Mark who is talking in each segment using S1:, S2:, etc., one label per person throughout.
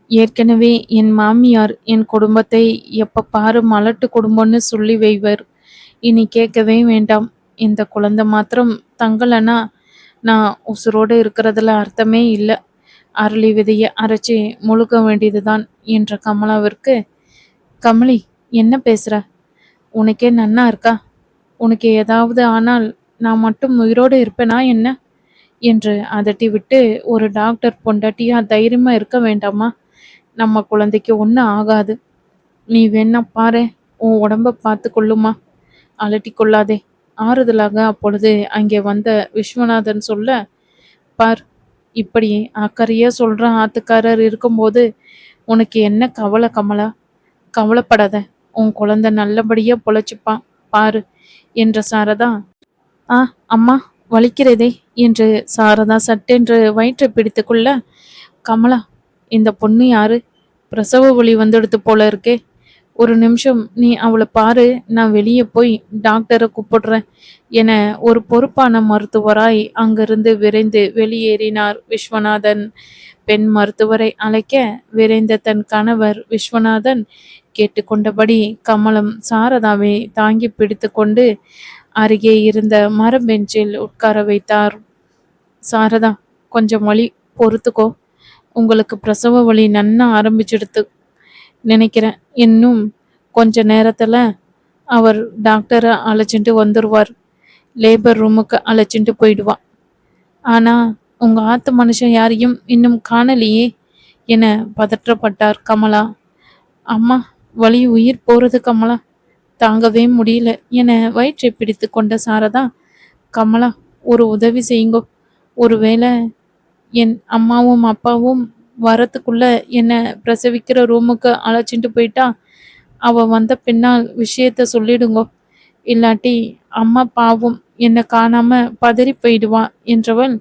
S1: ஏற்கனவே என் மாமியார் என் குடும்பத்தை எப்ப பாரு மலட்டு குடும்பம்னு சொல்லி வைவர். இனி கேட்கவே வேண்டாம். இந்த குழந்தை மாத்திரம் தங்கலனா நான் உசுரோடு இருக்கிறதுல அர்த்தமே இல்லை. அரளி விதைய அரைச்சி முழுக்க வேண்டியதுதான் என்ற கமலாவிற்கு, கமலி, என்ன பேசுற? உனக்கே நன்னா இருக்கா? உனக்கு ஏதாவது ஆனால் நான் மட்டும் உயிரோடு இருப்பேனா என்ன என்று அதட்டி விட்டு, ஒரு டாக்டர் பொண்டாட்டியா தைரியமா இருக்க வேண்டாமா? நம்ம குழந்தைக்கு ஒன்றும் ஆகாது. நீ வேணா பாரு, உன் உடம்ப பார்த்து கொள்ளுமா, அலட்டி கொள்ளாதே. ஆறுதலாக அப்பொழுது அங்கே வந்த விஸ்வநாதன் சொல்ல, பார், இப்படி அக்கறையா சொல்ற ஆத்துக்காரர் இருக்கும்போது உனக்கு என்ன கவலை கமலா? கவலைப்படாத, உன் குழந்தை நல்லபடியா பொழைச்சுப்பான் பாரு என்ற சாரதா, ஆ அம்மா, வலிக்கிறதே என்று சாரதா சட்டென்று வயிற்றை பிடித்து கொள்ள, கமலா, இந்த பொண்ணு யாரு? பிரசவ வலி வந்துடுத்து போல இருக்கே. ஒரு நிமிஷம் நீ அவளை பாரு, நான் வெளியே போய் டாக்டரை கூப்பிடுறேன் என ஒரு பொறுப்பான மருத்துவராய் அங்கிருந்து விரைந்து வெளியேறினார் விஸ்வநாதன். பெண் மருத்துவரை அழைக்க விரைந்த தன் கணவர் விஸ்வநாதன் கேட்டுக்கொண்டபடி கமலம் சாரதாவை தாங்கி பிடித்து கொண்டு அருகே இருந்த மரபெஞ்சில் உட்கார வைத்தார். சாரதா, கொஞ்சம் வலி பொறுத்துக்கோ. உங்களுக்கு பிரசவ வலி நன்னா ஆரம்பிச்சிடுத்து நினைக்கிறேன். இன்னும் கொஞ்ச நேரத்துல அவர் டாக்டரை அழைச்சிட்டு வந்துடுவார். லேபர் ரூமுக்கு அழைச்சிட்டு போயிடுவான். ஆனா உங்க ஆத்து மனுஷன் யாரையும் இன்னும் காணலையே என பதற்றப்பட்டார் கமலா. அம்மா, வலி உயிர் போறது கமலா, தாங்கவே முடியல என வயிற்றை பிடித்து கொண்ட சாரதா, கமலா, ஒரு உதவி செய்யுங்கோ. ஒருவேளை என் அம்மாவும் அப்பாவும் வரத்துக்குள்ள என்ன பிரசவிக்கிற ரூமுக்கு அழைச்சிட்டு போயிட்டா அவ வந்த பின்னால் விஷயத்த சொல்லிடுங்கோ. இல்லாட்டி அம்மா பாவும் என்னை காணாம பதறி போயிடுவா என்றவள்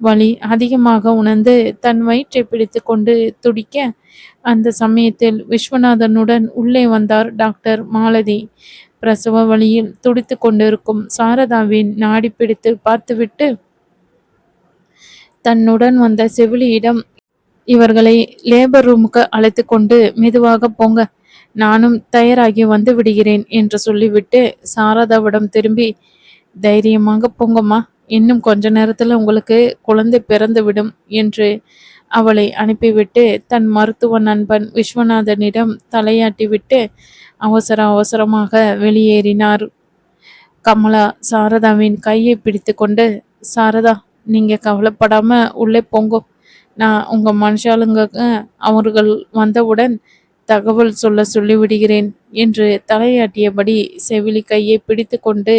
S1: வலி அதிகமாக உணர்ந்து தன் வயிற்றை பிடித்து கொண்டு துடிக்க, அந்த சமயத்தில் விஸ்வநாதனுடன் உள்ளே வந்தார் டாக்டர் மாலதி. பிரசவ வலியில் துடித்து கொண்டிருக்கும் சாரதாவின் நாடி பிடித்து பார்த்துவிட்டு தன்னுடன் வந்த செவிலியிடம், இவர்களை லேபர் ரூமுக்கு அழைத்து கொண்டு மெதுவாக போங்க, நானும் தயாராகி வந்து விடுகிறேன் என்று சொல்லிவிட்டு சாரதாவிடம் திரும்பி, தைரியமாக போங்கம்மா, இன்னும் கொஞ்ச நேரத்துல உங்களுக்கு குழந்தை பிறந்து விடும் என்று அவளை அனுப்பிவிட்டு தன் மருத்துவ நண்பன் விஸ்வநாதனிடம் தலையாட்டிவிட்டு அவசர அவசரமாக வெளியேறினார். கமலா சாரதாவின் கையை பிடித்து கொண்டு, சாரதா, நீங்க கவலைப்படாம உள்ளே போங்கோ. நான் உங்க மனுஷாளுங்க அவர்கள் வந்தவுடன் தகவல் சொல்லிவிடுகிறேன் என்று தலையாட்டியபடி செவிலி கையை பிடித்து கொண்டு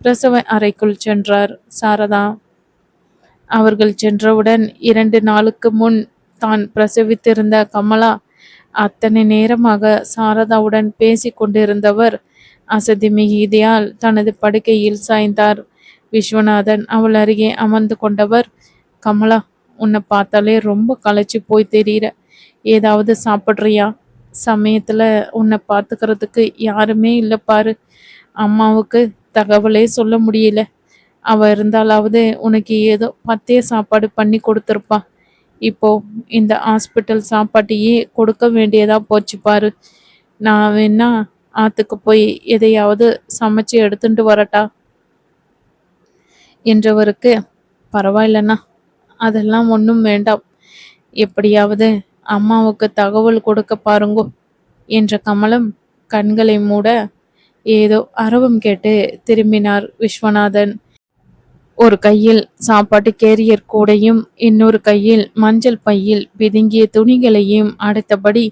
S1: பிரசவ அறைக்குள் சென்றார் சாரதா. அவர்கள் சென்றவுடன் 2 நாளுக்கு முன் தான் பிரசவித்திருந்த கமலா அத்தனை நேரமாக சாரதாவுடன் பேசி கொண்டிருந்தவர் அசதி மிகுதியால் தனது படுக்கையில் சாய்ந்தார். விஸ்வநாதன் அவள் அருகே அமர்ந்து கொண்டவர், கமலா, உன்னை பார்த்தாலே ரொம்ப களைச்சி போய் தெரியுற. ஏதாவது சாப்பிட்றியா? சமயத்துல உன்னை பார்த்துக்கிறதுக்கு யாருமே இல்லை பாரு. அம்மாவுக்கு தகவலே சொல்ல முடியல. அவ இருந்தாலாவது உனக்கு ஏதோ பத்திய சாப்பாடு பண்ணி கொடுத்துருப்பா. இப்போ இந்த ஹாஸ்பிட்டல் சாப்பாட்டையே கொடுக்க வேண்டியதா போச்சு பாரு. நான் வேணா ஆத்துக்கு போய் எதையாவது சமைச்சு எடுத்துட்டு வரட்டா என்றவருக்கு, பரவாயில்லண்ணா, அதெல்லாம் ஒன்றும் வேண்டாம். எப்படியாவது அம்மாவுக்கு தகவல் கொடுக்க பாருங்கோ என்ற கமலம் கண்களை மூட ஏதோ அரவம் கேட்டு திரும்பினார் விஸ்வநாதன். ஒரு கையில் சாப்பாட்டு கேரியர் கூடையும் இன்னொரு கையில் மஞ்சள் பையில் பிதுங்கிய துணிகளையும் அடைத்தபடி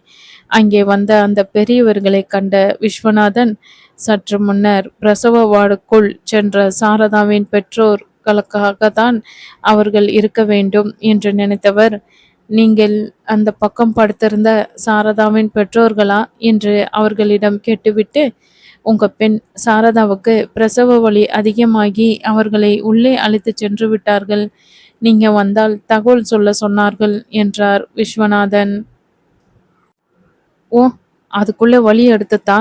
S1: அங்கே வந்த அந்த பெரியவர்களை கண்ட விஸ்வநாதன் சற்று முன்னர் பிரசவ வார்டுக்குள் சென்ற சாரதாவின் பெற்றோர்களுக்காகத்தான் அவர்கள் இருக்க வேண்டும் என்று நினைத்தவர், நீங்கள் அந்த பக்கம் படுத்திருந்த சாரதாவின் பெற்றோர்களா என்று அவர்களிடம் கேட்டுவிட்டு, உங்க பெண் சாரதாவுக்கு பிரசவ வலி அதிகமாகி அவர்களை உள்ளே அழைத்து சென்று விட்டார்கள். நீங்க வந்தால் தகவல் சொல்ல சொன்னார்கள் என்றார் விஸ்வநாதன். ஓ, அதுக்குள்ள வலி எடுத்துத்தா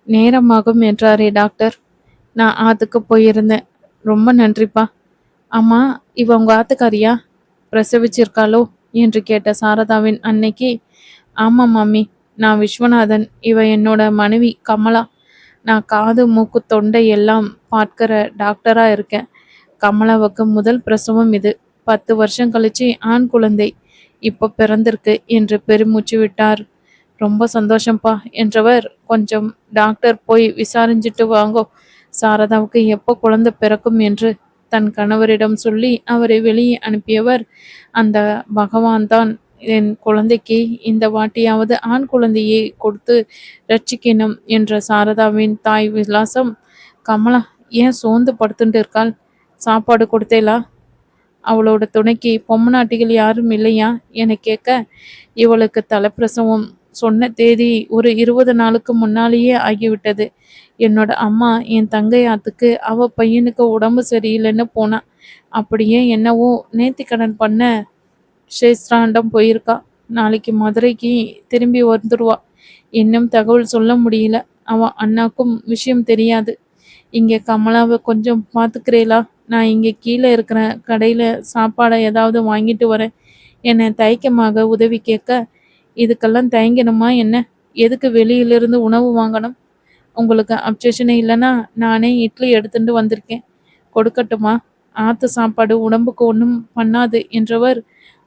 S1: நேரமாகும் என்றாரே டாக்டர். நான் ஆத்துக்கு போயிருந்தேன். ரொம்ப நன்றிப்பா. அம்மா, இவ உங்க ஆத்துக்காரியா? பிரசவிச்சிருக்காளோ என்று கேட்ட சாரதாவின் அன்னைக்கு, ஆமா மாமி, நான் விஸ்வநாதன், இவ என்னோட மனைவி கமலா. நான் காது மூக்கு தொண்டை எல்லாம் பார்க்கிற டாக்டரா இருக்கேன். கமலாவுக்கு முதல் பிரசவம் இது. 10 வருஷம் கழிச்சு ஆண் குழந்தை இப்போ பிறந்திருக்கு என்று பெருமூச்சு விட்டார். ரொம்ப சந்தோஷம்ப்பா என்றவர், கொஞ்சம் டாக்டர் போய் விசாரிஞ்சிட்டு வாங்கோ, சாரதாவுக்கு எப்போ குழந்தை பிறக்கும் என்று தன் கணவரிடம் சொல்லி அவரை வெளியே அனுப்பியவர், அந்த பகவான் தான் என் குழந்தைக்கு இந்த வாட்டியாவது ஆண் குழந்தையை கொடுத்து ரட்சிக்கணும் என்ற சாரதாவின் தாய் விலாசம். கமலா ஏன் சோர்ந்து படுத்துட்டு இருக்காள்? சாப்பாடு கொடுத்தேலா? அவளோட துணைக்கு பொம்மநாட்டிகள் யாரும் இல்லையா என கேட்க, இவளுக்கு தலைப்பிரசவம் சொன்ன தேதி ஒரு 20 நாளுக்கு முன்னாலேயே ஆகிவிட்டது. என்னோட அம்மா என் தங்கையாத்துக்கு அவ பையனுக்கு உடம்பு சரியில்லைன்னு போனா. அப்படியே என்னவோ நேர்த்திக்கடன் பண்ண ஷேஸ்திராண்டம் போயிருக்கா. நாளைக்கு மதுரைக்கு திரும்பி வந்துடுவா. இன்னும் தகவல் சொல்ல முடியல. அவ அண்ணாக்கும் விஷயம் தெரியாது. இங்கே கமலாவை கொஞ்சம் பார்த்துக்கிறேளா? நான் இங்கே கீழே இருக்கிற கடையில் சாப்பாடை ஏதாவது வாங்கிட்டு வரேன் என தயக்கமாக உதவி கேட்க, இதுக்கெல்லாம் தயங்கணுமா என்ன? எதுக்கு வெளியிலிருந்து உணவு வாங்கணும்? உங்களுக்கு அப்சஷனே இல்லைன்னா நானே இட்லி எடுத்துட்டு வந்திருக்கேன், கொடுக்கட்டுமா? ஆத்து சாப்பாடு உடம்புக்கு ஒன்றும் பண்ணாது என்றவர்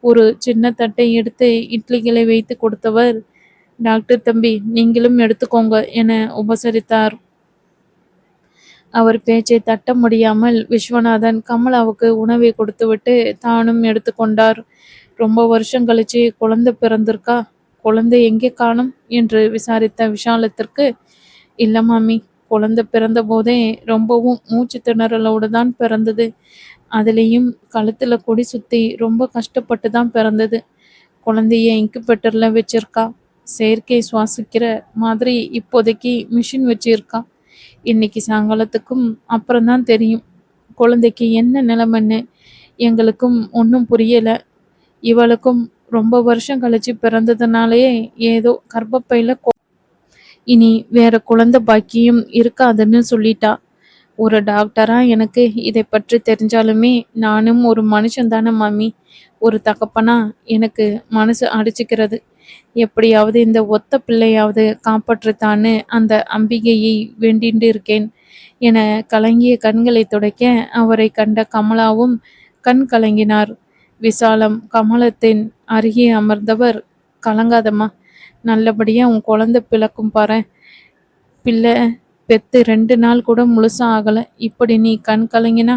S1: ஒரு சின்ன தட்டை எடுத்து இட்லிகளை வைத்து கொடுத்தவர், டாக்டர் தம்பி நீங்களும் எடுத்துக்கோங்க என உபசரித்தார். அவர் பேச்சை தட்ட முடியாமல் விஸ்வநாதன் கமலாவுக்கு உணவை கொடுத்துவிட்டு தானும் எடுத்துக்கொண்டார். ரொம்ப வருஷம் கழிச்சு குழந்தை பிறந்திருக்கா? குழந்தை எங்கே காணும் என்று விசாரித்த விஷாலத்திற்கு, இல்லை மாமி, குழந்தை பிறந்த போதே ரொம்பவும் மூச்சு திணறலோடு தான் பிறந்தது. அதுலேயும் கழுத்தில் கொடி சுற்றி ரொம்ப கஷ்டப்பட்டு தான் பிறந்தது. குழந்தைய இன்குபேட்டரில் வச்சிருக்கா. செயற்கை சுவாசிக்கிற மாதிரி இப்போதைக்கு மிஷின் வச்சிருக்கா. இன்னைக்கு சாயங்காலத்துக்கும் அப்புறம்தான் தெரியும் குழந்தைக்கு என்ன நிலைமைன்னு. எங்களுக்கும் ஒன்றும் புரியலை. இவளுக்கும் ரொம்ப வருஷம் கழிச்சு பிறந்ததுனாலே ஏதோ கர்ப்பப்பையில இனி வேற குழந்தை பாக்கியம் இருக்காதுன்னு சொல்லிட்டா. ஒரு டாக்டரா எனக்கு இதை பற்றி தெரிஞ்சாலுமே நானும் ஒரு மனுஷன் தானே மாமி. ஒரு தகப்பனா எனக்கு மனசு அடிச்சுக்கிறது. எப்படியாவது இந்த ஒத்த பிள்ளையாவது காப்பாற்றுத்தான்னு அந்த அம்பிகையை வேண்டிட்டு இருக்கேன் என கலங்கிய கண்களை துடைக்க அவரை கண்ட கமலாவும் கண் கலங்கினார். விசாலம் கமலத்தின் அருகே அமர்ந்தவர், கலங்காதம்மா, நல்லபடியா உன் குழந்தை பிறக்கும் பாரு. பிள்ளை பெத்து 2 நாள் கூட முழுசா ஆகலை. இப்படி நீ கண் கலங்கினா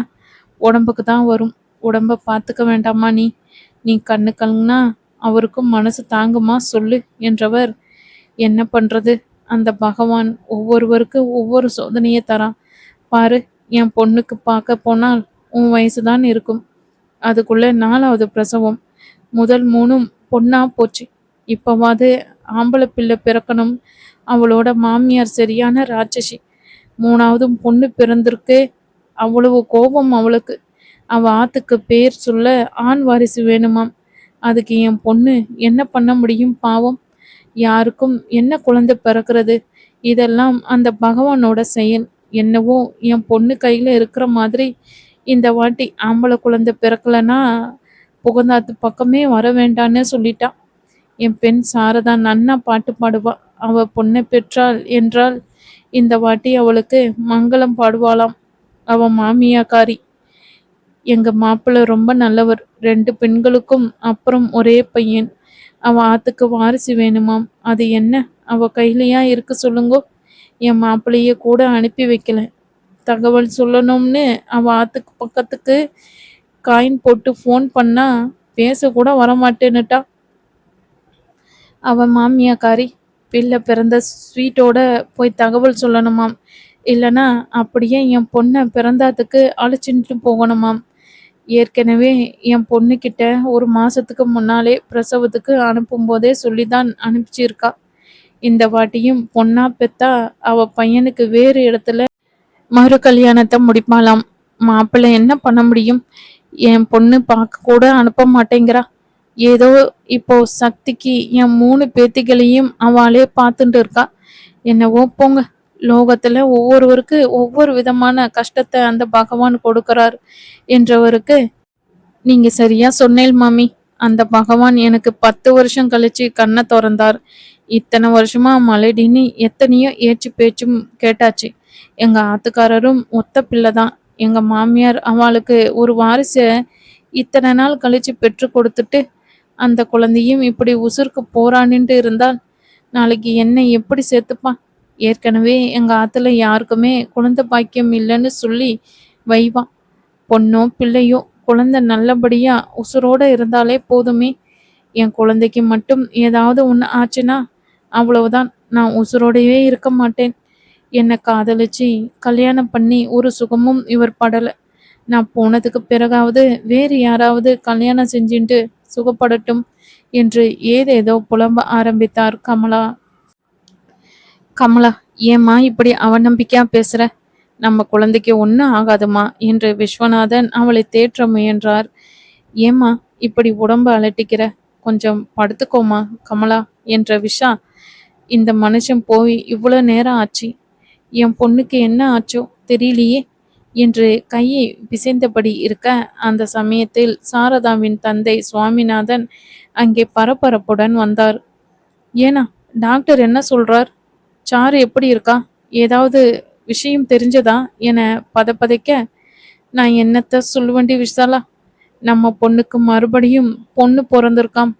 S1: உடம்புக்கு தான் வரும். உடம்ப பார்த்துக்க வேண்டாமா நீ? நீ கண்ணு கலங்கினா அவருக்கும் மனசு தாங்குமா சொல்லு என்றவர், என்ன பண்றது, அந்த பகவான் ஒவ்வொருவருக்கு ஒவ்வொரு சோதனையை தரான் பாரு. என் பொண்ணுக்கு பார்க்க போனால் உன் வயசுதான் இருக்கும். அதுக்குள்ள 4வது பிரசவம். முதல் 3ம் பொண்ணா போச்சு. இப்பவாது ஆம்பளை பிள்ளை பிறக்கணும். அவளோட மாமியார் சரியான ராட்சசி. 3வதும் பொண்ணு பிறந்திருக்கு. அவ்வளவு கோபம் அவளுக்கு. அவ ஆத்துக்கு பேர் சொல்ல ஆண் வாரிசு வேணுமாம். அதுக்கு என் பொண்ணு என்ன பண்ண முடியும் பாவம்? யாருக்கும் என்ன குழந்தை பிறக்கிறது? இதெல்லாம் அந்த பகவானோட செயல். என்னவோ என் பொண்ணு கையில இருக்கிற மாதிரி இந்த வாட்டி ஆம்பளை குழந்தை பிறக்கலன்னா புகந்தாத்து பக்கமே வர வேண்டான்னு சொல்லிட்டா. என் பெண் சாரதா நன்னா பாட்டு பாடுவா. அவ பொண்ணை பெற்றாள் என்றால் இந்த வாட்டி அவளுக்கு மங்களம் பாடுவாளாம். அவ மாமியாக்காரி. எங்க மாப்பிள்ளை ரொம்ப நல்லவர். 2 பெண்களுக்கும் அப்புறம் ஒரே பையன். அவ ஆத்துக்கு வாரிசு வேணுமாம். அது என்ன அவ கையிலையா இருக்கு சொல்லுங்கோ? என் மாப்பிள்ளைய கூட அனுப்பி வைக்கல. தகவல் சொல்லணும்னு அவ ஆத்துக்கு பக்கத்துக்கு காயின் போட்டு ஃபோன் பண்ணா பேச கூட வரமாட்டேன்னுட்டா. அவ மாமியாக்காரி. பிள்ளை பிறந்த ஸ்வீட்டோட போய் தகவல் சொல்லணுமாம். இல்லைன்னா அப்படியே என் பொண்ணை பிறந்தாத்துக்கு அழைச்சிட்டு போகணுமாம். ஏற்கனவே என் பொண்ணுக்கிட்ட 1 மாசத்துக்கு முன்னாலே பிரசவத்துக்கு அனுப்பும்போதே சொல்லிதான் அனுப்பிச்சிருக்கா. இந்த வாட்டியும் பொண்ணா பெத்தா அவ பையனுக்கு வேறு இடத்துல மறு கல்யாணத்தை முடிப்பாளாம். மாப்பிள்ளை என்ன பண்ண முடியும்? என் பொண்ணு பார்க்க கூட அனுப்ப மாட்டேங்கிறா. ஏதோ இப்போ சக்திக்கு என் 3 பேத்திகளையும் அவளே பார்த்துட்டு இருக்கா. என்னவோ போங்க. லோகத்துல ஒவ்வொருவருக்கு ஒவ்வொரு விதமான கஷ்டத்தை அந்த பகவான் கொடுக்கிறார் என்றவருக்கு, நீங்க சரியா சொன்னேல் மாமி. அந்த பகவான் எனக்கு 10 வருஷம் கழிச்சு கண்ணை திறந்தார். இத்தனை வருஷமா மலடின்னு எத்தனையோ ஏச்சு பேச்சும் கேட்டாச்சு. எங்க ஆத்துக்காரரும் ஒத்த பிள்ளைதான். எங்க மாமியார் அவளுக்கு ஒரு வாரிச இத்தனை நாள் கழிச்சு பெற்று கொடுத்துட்டு அந்த குழந்தையும் இப்படி உசுருக்கு போறான்னுட்டு இருந்தால் நாளைக்கு என்ன எப்படி சேர்த்துப்பான்? ஏற்கனவே எங்க ஆத்துல யாருக்குமே குழந்தை பாக்கியம் இல்லைன்னு சொல்லி வைவான். பொண்ணோ பிள்ளையோ குழந்தை நல்லபடியா உசுரோட இருந்தாலே போதுமே. என் குழந்தைக்கு மட்டும் ஏதாவது ஒன்று ஆச்சுன்னா அவ்வளவுதான், நான் உசுரோடையே இருக்க மாட்டேன். என்னை காதலிச்சு கல்யாணம் பண்ணி ஒரு சுகமும் இவர் படல. நான் போனதுக்கு பிறகாவது வேறு யாராவது கல்யாணம் செஞ்சுட்டு சுகப்படட்டும் என்று ஏதேதோ புலம்ப ஆரம்பித்தார் கமலா. கமலா, ஏம்மா இப்படி அவநம்பிக்கையா பேசுற? நம்ம குழந்தைக்கு ஒன்றும் ஆகாதுமா என்று விஸ்வநாதன் அவளை தேற்ற முயன்றார். ஏம்மா இப்படி உடம்ப அலட்டிக்கிற? கொஞ்சம் படுத்துக்கோமா கமலா என்ற விஷா. இந்த மனுஷன் போய் இவ்வளோ நேரம் ஆச்சு, என் பொண்ணுக்கு என்ன ஆச்சோ தெரியலையே என்று கையை பிசைந்தபடி இருக்க, அந்த சமயத்தில் சாரதாவின் தந்தை சுவாமிநாதன் அங்கே பரபரப்புடன் வந்தார். ஏனா டாக்டர் என்ன சொல்றார்? சாரு எப்படி இருக்கா? ஏதாவது விஷயம் தெரிஞ்சதா என பதைக்க, நான் என்னத்த சொல்லுவேண்டி விஷாலா, நம்ம பொண்ணுக்கு மறுபடியும் பொண்ணு பிறந்திருக்காம்.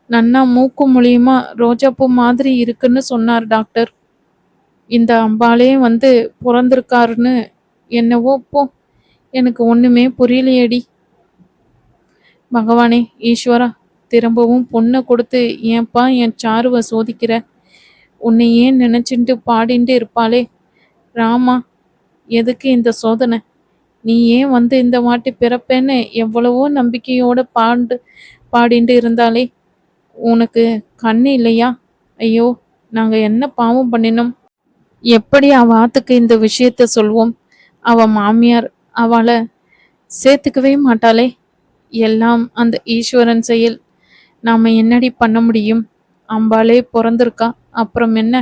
S1: நன்னா மூக்கு மூலியமா ரோஜாப்பூ மாதிரி இருக்குன்னு சொன்னார் டாக்டர். இந்த அம்பாலே வந்து பிறந்திருக்காருன்னு என்னவோ போ, எனக்கு ஒண்ணுமே புரியலையேடி. பகவானே ஈஸ்வரா, திரும்பவும் பொண்ணை கொடுத்து ஏன்பா என் சாருவை சோதிக்கிற? உன்னை ஏன் நினைச்சிட்டு பாடிட்டு இருப்பாளே ராமா, எதுக்கு இந்த சோதனை? நீ ஏன் வந்து இந்த வாட்டி பிறப்பேன்னு எவ்வளவோ நம்பிக்கையோட பாடிட்டு இருந்தாலே, உனக்கு கண்ணு இல்லையா? ஐயோ, நாங்க என்ன பாவம் பண்ணினோம்? எப்படி அவ ஆத்துக்கு இந்த விஷயத்த சொல்வோம்? அவ மாமியார் அவளை சேர்த்துக்கவே மாட்டாளே. எல்லாம் அந்த ஈஸ்வரன் செயல். நாம என்னடி பண்ண முடியும்? அம்பாளே பிறந்திருக்கா, அப்புறம் என்ன?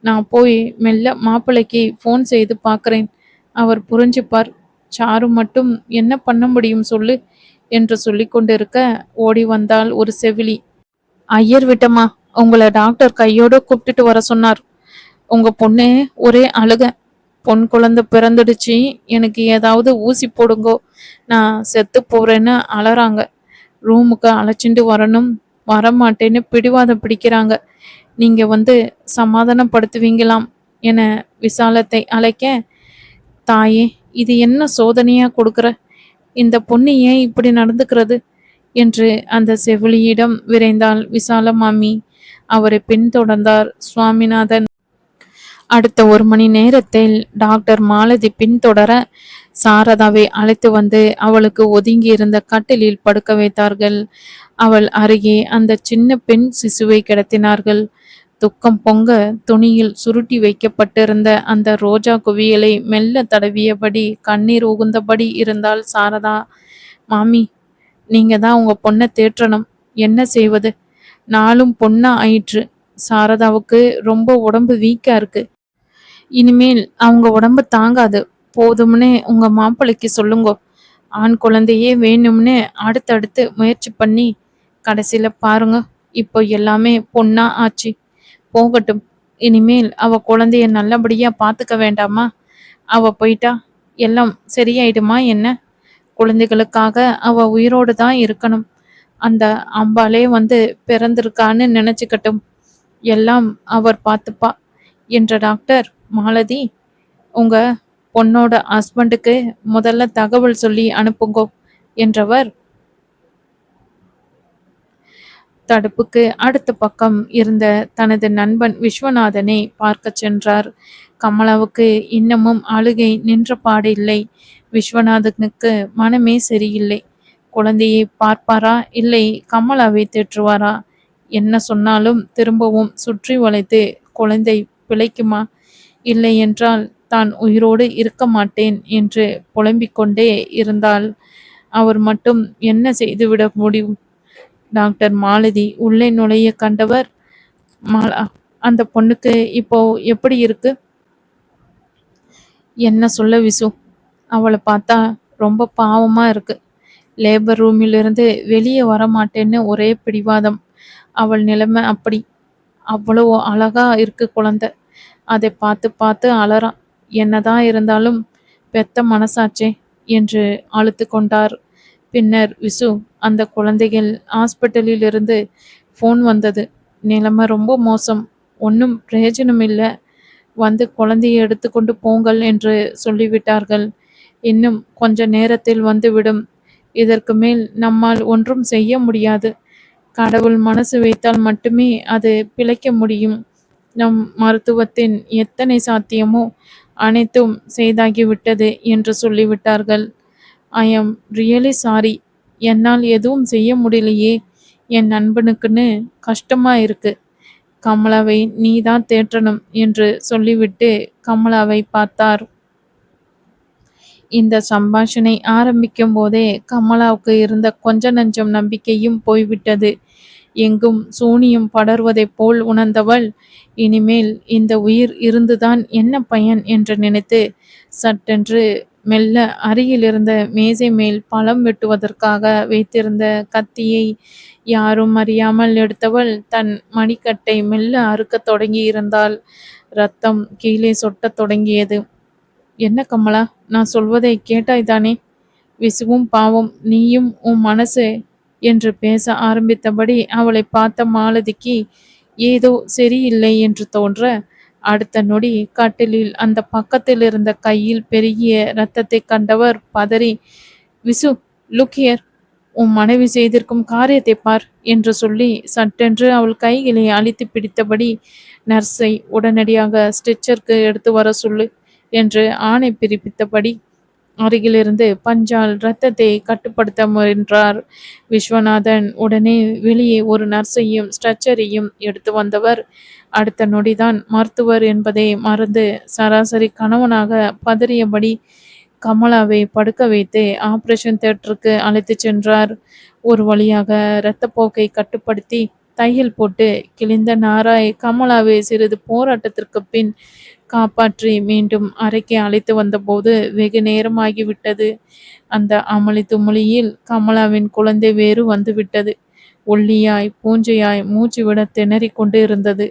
S1: நான் போய் மெல்ல மாப்பிள்ளைக்கு ஃபோன் செய்து பார்க்குறேன், அவர் புரிஞ்சுப்பார். சாரு மட்டும் என்ன பண்ண முடியும் சொல்லு என்று சொல்லி கொண்டிருக்க ஓடி வந்தாள் ஒரு செவிலி. ஐயர் விட்டம்மா, உங்களை டாக்டர் கையோட கூப்பிட்டுட்டு வர சொன்னார். உங்க பொண்ணு ஒரே அழுக. பொன் குழந்தை பிறந்துடுச்சு, எனக்கு ஏதாவது ஊசி போடுங்கோ, நான் செத்து போறேன்னு அலறாங்க. ரூமுக்கு அழைச்சிட்டு வரணும், வரமாட்டேன்னு பிடிவாதம் பிடிக்கிறாங்க. நீங்க வந்து சமாதானப்படுத்துவீங்களாம் என விசாலத்தை அழைக்க, தாயே இது என்ன சோதனையா கொடுக்குற? இந்த பொண்ணு ஏன் இப்படி நடந்துக்கிறது என்று அந்த செவிலியிடம் விரைந்தாள் விசால மாமி. அவரை பின்தொடர்ந்தார் சுவாமிநாதன். அடுத்த 1 மணி நேரத்தில் டாக்டர் மாலதி பின்தொடர சாரதாவை அழைத்து வந்து அவளுக்கு ஒதுங்கி இருந்த கட்டிலில் படுக்க வைத்தார்கள். அவள் அருகே அந்த சின்ன பெண் சிசுவை கிடத்தினார்கள். துக்கம் பொங்க துணியில் சுருட்டி வைக்கப்பட்டிருந்த அந்த ரோஜா குவியலை மெல்ல தடவியபடி கண்ணீர் உகுந்தபடி இருந்தாள் சாரதா. மாமி, நீங்க தான் உங்க பொண்ணை தேற்றணும். என்ன செய்வது? நாளும் பொண்ணா ஆயிற்று. சாரதாவுக்கு ரொம்ப உடம்பு வீக்கா இருக்கு. இனிமேல் அவங்க உடம்பு தாங்காது. போதும்னு உங்க மாப்பிள்ளைக்கு சொல்லுங்கோ. ஆண் குழந்தையே வேணும்னு அடுத்தடுத்து முயற்சி பண்ணி கடைசியில பாருங்க, இப்போ எல்லாமே பொண்ணா ஆச்சு. போகட்டும். இனிமேல் அவ குழந்தைய நல்லபடியா பார்த்துக்க வேண்டாமா? அவ போயிட்டா எல்லாம் சரியாயிடுமா என்ன? குழந்தைகளுக்காக அவ உயிரோடு தான் இருக்கணும். அந்த அம்பாலே வந்து பிறந்திருக்கான்னு நினைச்சுக்கட்டும். எல்லாம் அவர் பார்த்துப்பா என்ற டாக்டர் மாலதி, உங்க பொண்ணோட ஹஸ்பண்டுக்கு முதல்ல தகவல் சொல்லி அனுப்புங்கோ என்றவர் தடுப்புக்கு அடுத்த பக்கம் இருந்த தனது நண்பன் விஸ்வநாதனை பார்க்க சென்றார். கமலாவுக்கு இன்னமும் அழுகை நின்றபாடு இல்லை. விஸ்வநாதனுக்கு மனமே சரியில்லை. குழந்தையை பார்ப்பாரா இல்லை கமலாவை தேற்றுவாரா? என்ன சொன்னாலும் திரும்பவும் சுற்றி வளைத்து குழந்தை பிழைக்குமா, இல்லை என்றால் தான் உயிரோடு இருக்க மாட்டேன் என்று புலம்பிக் கொண்டே இருந்தால் அவர் மட்டும் என்ன செய்துவிட முடியும்? டாக்டர் மாலதி உள்ளே நுழைய கண்டவர், மாலா, அந்த பொண்ணுக்கு இப்போ எப்படி இருக்கு? என்ன சொல்ல விசு? அவளை பார்த்தா ரொம்ப பாவமா இருக்கு. லேபர் ரூமிலிருந்து வெளியே வரமாட்டேன்னு ஒரே பிடிவாதம். அவள் நிலைமை அப்படி. அவ்வளவு அழகா இருக்கு குழந்தை. அதை பார்த்து பார்த்து அலறான். என்னதான் இருந்தாலும் பெத்த மனசாச்சே என்று அழுத்து கொண்டார். பின்னர் விசு, அந்த குழந்தைகள் ஹாஸ்பிட்டலில் இருந்து ஃபோன் வந்தது. நிலைமை ரொம்ப மோசம். ஒன்றும் பிரயோஜனம் இல்லை. வந்து குழந்தையை எடுத்துக்கொண்டு போங்கள் என்று சொல்லிவிட்டார்கள். இன்னும் கொஞ்ச நேரத்தில் வந்துவிடும். இதற்கு மேல் நம்மால் ஒன்றும் செய்ய முடியாது. கடவுள் மனசு வைத்தால் மட்டுமே அது பிழைக்க முடியும். நம் மருத்துவத்தின் எத்தனை சாத்தியமோ அனைத்தும் செய்தாகிவிட்டது என்று சொல்லிவிட்டார்கள். I am really sorry. என்னால் எதுவும் செய்ய முடியலையே. என் நண்பனுக்குன்னு கஷ்டமா இருக்கு. கமலாவை நீதான் தேற்றணும் என்று சொல்லிவிட்டு கமலாவை பார்த்தார். இந்த சம்பாஷணை ஆரம்பிக்கும் போதே கமலாவுக்கு இருந்த கொஞ்ச நஞ்சம் நம்பிக்கையும் போய்விட்டது. எங்கும் சூனியம் படர்வதைப் போல் உணர்ந்தவள், இனிமேல் இந்த உயிர் இருந்துதான் என்ன பயன் என்று நினைத்து சட்டென்று மெல்ல அருகிலிருந்த மேசை மேல் பழம் வெட்டுவதற்காக வைத்திருந்த கத்தியை யாரும் அறியாமல் எடுத்தவள் தன் மணிக்கட்டை மெல்ல அறுக்கத் தொடங்கியிருந்தாள். ரத்தம் கீழே சொட்டத் தொடங்கியது. என்ன கமலா, நான் சொல்வதை கேட்டாய்தானே? விசுவும் பாவம், நீயும் உன் மனசு என்று பேச ஆரம்பித்தபடி அவளை பார்த்த மாலதிக்கு ஏதோ சரியில்லை என்று தோன்ற, அடுத்த நொடி கட்டிலில் அந்த பக்கத்தில் இருந்த கையில் பெருகிய இரத்தத்தை கண்டவர் பதறி, விசு, லுக் ஹியர், உன் மனைவி செய்திருக்கும் காரியத்தை பார் என்று சொல்லி சட்டென்று அவள் கைகளை அழித்து பிடித்தபடி, நர்ஸை உடனடியாக ஸ்டிச்சருக்கு எடுத்து வர சொல்லு என்று ஆணை பிறப்பித்தபடி அருகிலிருந்து பஞ்சால் இரத்தத்தை கட்டுப்படுத்த முயன்றார். விஸ்வநாதன் உடனே வெளியே ஒரு நர்ஸையும் ஸ்ட்ரெச்சரையும் எடுத்து வந்தவர் அடுத்த நொடிதான் மருத்துவர் என்பதை மறந்து சராசரி கணவனாக பதறியபடி கமலாவை படுக்க வைத்து ஆபரேஷன் தியேட்டருக்கு அழைத்து சென்றார். ஒரு வழியாக இரத்தப்போக்கை கட்டுப்படுத்தி தையல் போட்டு கிழிந்த நாராய் கமலாவை சிறிது போராட்டத்திற்கு பின் காப்பாற்றி மீண்டும் அறைக்கு அழைத்து வந்தபோது வெகு நேரமாகிவிட்டது. அந்த அமளி துமளியில் கமலாவின் குழந்தை வேறு வந்துவிட்டது. ஒல்லியாய் பூஞ்சையாய் மூச்சு விட திணறிக் கொண்டு இருந்தது.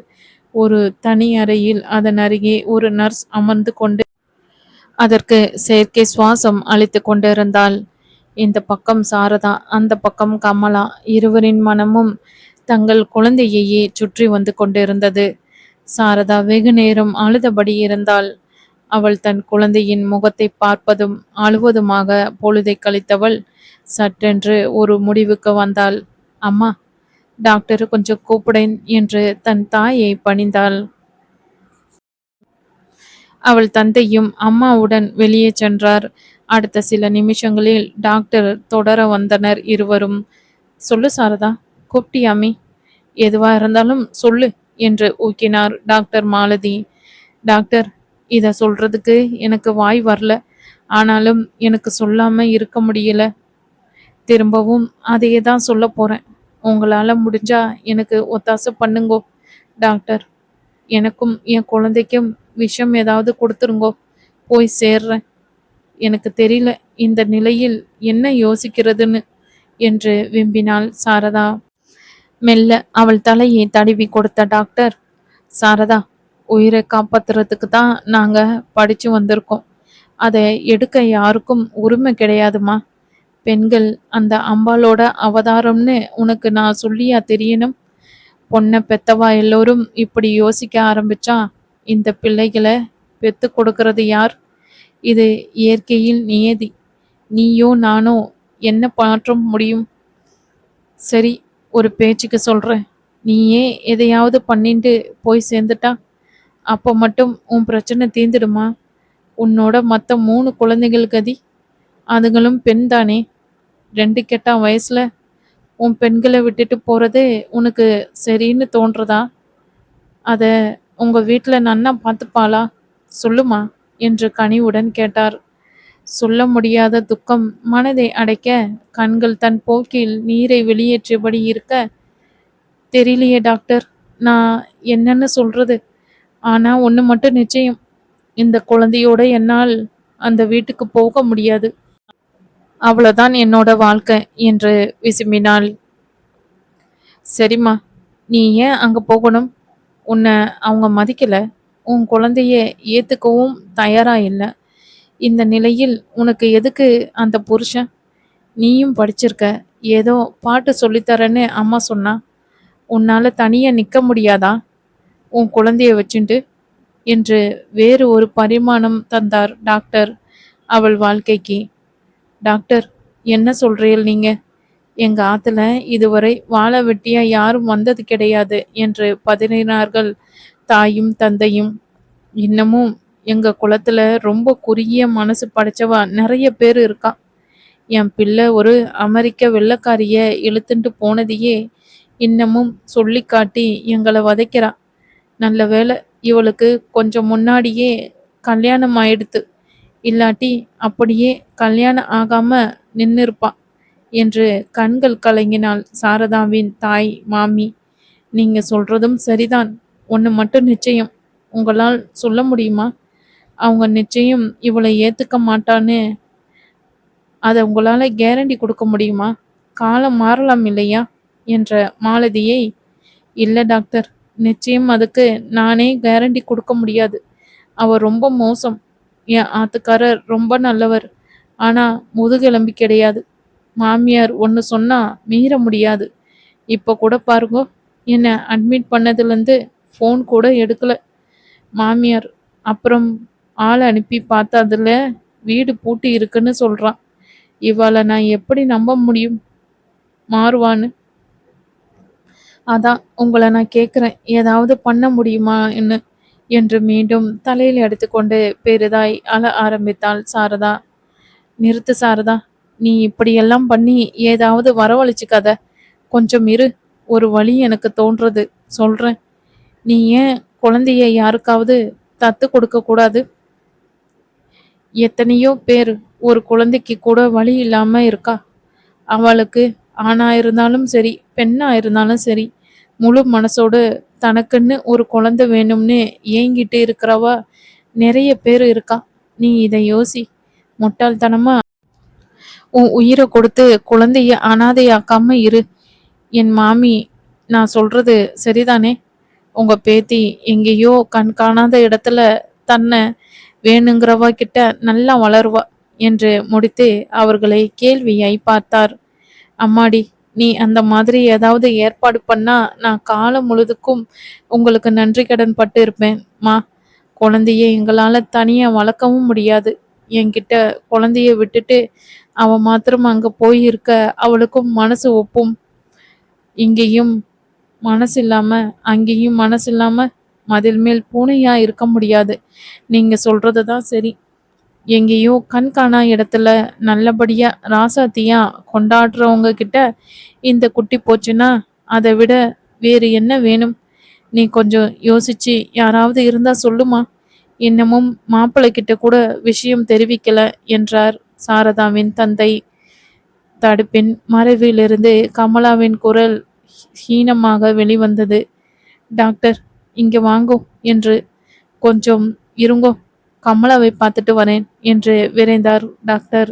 S1: ஒரு தனி அறையில் அதன் அருகே ஒரு நர்ஸ் அமர்ந்து கொண்டு அதற்கு செயற்கை சுவாசம் அளித்து கொண்டிருந்தாள். இந்த பக்கம் சாரதா, அந்த பக்கம் கமலா. இருவரின் மனமும் தங்கள் குழந்தையையே சுற்றி வந்து கொண்டிருந்தது. சாரதா வெகு நேரம் அழுதபடி இருந்தாள். அவள் தன் குழந்தையின் முகத்தை பார்ப்பதும் அழுவதுமாக பொழுதை கழித்தவள் சட்டென்று ஒரு முடிவுக்கு வந்தாள். அம்மா, டாக்டர் கொஞ்சம் கூப்பிடேன் என்று தன் தாயை பணிந்தாள். அவள் தந்தையும் அம்மாவுடன் வெளியே சென்றார். அடுத்த சில நிமிஷங்களில் டாக்டர் தொடர வந்தனர் இருவரும். சொல்லு சாரதா, கூப்பிட்டியாமி? எதுவா இருந்தாலும் சொல்லு என்று ஊக்கினார் டாக்டர் மாலதி. டாக்டர், இதை சொல்றதுக்கு எனக்கு வாய் வரல. ஆனாலும் எனக்கு சொல்லாம இருக்க முடியல. திரும்பவும் அதையே தான் சொல்ல போறேன். உங்களால முடிஞ்சா எனக்கு ஒத்தாசை பண்ணுங்கோ டாக்டர். எனக்கும் என் குழந்தைக்கும் விஷம் ஏதாவது கொடுத்துருங்கோ. போய் சேர்றேன். எனக்கு தெரியல இந்த நிலையில் என்ன யோசிக்கிறதுன்னு என்று விம்பினாள் சாரதா. மெல்ல அவள் தலையை தடவி கொடுத்த டாக்டர், சாரதா, உயிரை காப்பாத்துறதுக்கு தான் நாங்க படிச்சு வந்திருக்கோம். அதை எடுக்க யாருக்கும் உரிமை கிடையாதுமா. பெண்கள் அந்த அம்பாளோட அவதாரம்னு உனக்கு நான் சொல்லியா தெரியணும்? பொண்ணை பெத்தவா எல்லோரும் இப்படி யோசிக்க ஆரம்பிச்சா இந்த பிள்ளைகளை பெத்து கொடுக்கறது யார்? இது இயற்கையில் நியதி. நீயோ நானோ என்ன மாற்ற முடியும்? சரி, ஒரு பேச்சுக்கு சொல்றேன். நீயே எதையாவது பண்ணிட்டு போய் சேர்ந்துட்டா அப்போ மட்டும் உன் பிரச்சனை தீர்ந்துடுமா? உன்னோட மற்ற 3 குழந்தைகள் கதி? அதுங்களும் பெண் தானே? 2 கெட்டா வயசுல உன் பெண்களை விட்டுட்டு போறது உனக்கு சரின்னு தோன்றதா? அத உங்க வீட்டில் நன்னா பார்த்துப்பாளா? சொல்லுமா என்று கனிவுடன் கேட்டார். சொல்ல முடியாத துக்கம் மனதை அடைக்க கண்கள் தன் போக்கில் நீரை வெளியேற்றியபடி இருக்க, தெரியலையே டாக்டர், நான் என்னன்னு சொல்றது. ஆனா ஒன்று மட்டும் நிச்சயம், இந்த குழந்தையோட என்னால் அந்த வீட்டுக்கு போக முடியாது. அவ்வளவுதான் என்னோட வாழ்க்கை என்று விசும்பினாள். சரிம்மா, நீ ஏன் அங்க போகணும்? உன்னை அவங்க மதிக்கல. உன் குழந்தைய ஏத்துக்கவும் தயாரா இல்ல. இந்த நிலையில் உனக்கு எதுக்கு அந்த புருஷன்? நீயும் படிச்சிருக்க. ஏதோ பாட்டு சொல்லித்தரேன்னு அம்மா சொன்னா. உன்னால தனியா நிக்க முடியாதா உன் குழந்தைய வச்சுண்டு? என்று வேறு ஒரு பரிமாணம் தந்தார் டாக்டர் அவள் வாழ்க்கைக்கு. டாக்டர், என்ன சொல்றீள் நீங்க? எங்க ஆத்துல இதுவரை வாழ வெட்டியா யாரும் வந்தது கிடையாது என்று பதறினார்கள் தாயும் தந்தையும். இன்னமும் எங்க குலத்துல ரொம்ப குறுகிய மனசு படைச்சவா நிறைய பேர் இருக்கா. என் பிள்ளை ஒரு அமெரிக்க வெள்ளைக்காரிய இழுத்துட்டு போனதையே இன்னமும் சொல்லி காட்டி எங்களை வதைக்கிறா. நல்ல வேளை இவளுக்கு கொஞ்சம் முன்னாடியே கல்யாணம் ஆயிடுத்து. இல்லாட்டி அப்படியே கல்யாணம் ஆகாம நின்னிருப்பா என்று கண்கள் கலங்கினாள் சாரதாவின் தாய் மாமி. நீங்க சொல்றதும் சரிதான். ஒன்று மட்டும் நிச்சயம். உங்களால் சொல்ல முடியுமா? அவங்க நிச்சயம் இவளை ஏத்துக்க மாட்டான்னு அதை உங்களால கேரண்டி கொடுக்க முடியுமா? காலம் மாறலாம் இல்லையா என்ற மாலதியை. இல்லை டாக்டர், நிச்சயம் அதுக்கு நானே கேரண்டி கொடுக்க முடியாது. அவர் ரொம்ப மோசம். என் ஆத்துக்காரர் ரொம்ப நல்லவர். ஆனா முதுகெலும்பி கிடையாது. மாமியார் ஒன்று சொன்னா மீற முடியாது. இப்போ கூட பாருங்க, என்னை அட்மிட் பண்ணதுலேருந்து ஃபோன் கூட எடுக்கல மாமியார். அப்புறம் ஆள் அனுப்பி பார்த்ததுல வீடு பூட்டி இருக்குன்னு சொல்றான். இவாளை நான் எப்படி நம்ப முடியும் மாறுவான்னு? அதான் உங்களை நான் கேட்குறேன், ஏதாவது பண்ண முடியுமா என்று மீண்டும் தலையில் எடுத்துக்கொண்டு பெரிதாய் அழ ஆரம்பித்தாள் சாரதா. நிறுத்து சாரதா, நீ இப்படியெல்லாம் பண்ணி ஏதாவது வரவழைச்சுக்காத. கொஞ்சம் இரு, ஒரு வழி எனக்கு தோன்றது சொல்றேன். நீ ஏன் குழந்தைய யாருக்காவது தத்து கொடுக்க கூடாது? எத்தனையோ பேர் ஒரு குழந்தைக்கு கூட வழி இல்லாம இருக்கா. அவளுக்கு ஆணா இருந்தாலும் சரி பெண்ணா இருந்தாலும் சரி முழு மனசோடு தனக்குன்னு ஒரு குழந்தை வேணும்னு ஏங்கிட்டு இருக்கிறவா நிறைய பேர் இருக்கா. நீ இதை யோசி. முட்டாள்தனமா உன் உயிரை கொடுத்து குழந்தைய அனாதையாக்காம இரு. என் மாமி, நான் சொல்றது சரிதானே? உங்க பேத்தி எங்கேயோ கண் காணாத இடத்துல தன்னை வேணுங்கிறவா கிட்ட நல்லா வளருவா என்று முடித்து அவர்களை கேள்வியாய் பார்த்தார். அம்மாடி, நீ அந்த மாதிரி ஏதாவது ஏற்பாடு பண்ணா நான் காலம் முழுதுக்கும் உங்களுக்கு நன்றி கடன் பட்டு இருப்பேன் மா. குழந்தைய எங்களால தனியா வளர்க்கவும் முடியாது. என்கிட்ட குழந்தைய விட்டுட்டு அவ மாத்திரம் அங்க போய் இருக்க அவளுக்கும் மனசு ஒப்பும். இங்கேயும் மனசு இல்லாம அங்கேயும் மனசு இல்லாம மதில் மேல் பூனையா இருக்க முடியாது. நீங்க சொல்றதுதான் சரி. எங்கேயோ கண் காணா இடத்துல நல்லபடியா ராசாத்தியா கொண்டாடுறவங்க கிட்ட இந்த குட்டி போச்சுன்னா அதை விட வேறு என்ன வேணும்? நீ கொஞ்சம் யோசிச்சு யாராவது இருந்தா சொல்லுமா. இன்னமும் மாப்பிள்ளை கிட்ட கூட விஷயம் தெரிவிக்கல என்றார் சாரதாவின் தந்தை. தடுப்பின் மறைவிலிருந்து கமலாவின் குரல் ஹீனமாக வெளிவந்தது. டாக்டர், இங்க வாங்கோ என்று. கொஞ்சம் இருங்கோ, கமலாவை பார்த்துட்டு வரேன் என்று விரைந்தார் டாக்டர்.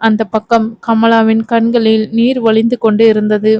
S1: அந்த பக்கம் கமலாவின் கண்களில் நீர் வழிந்து கொண்டு இருந்தது.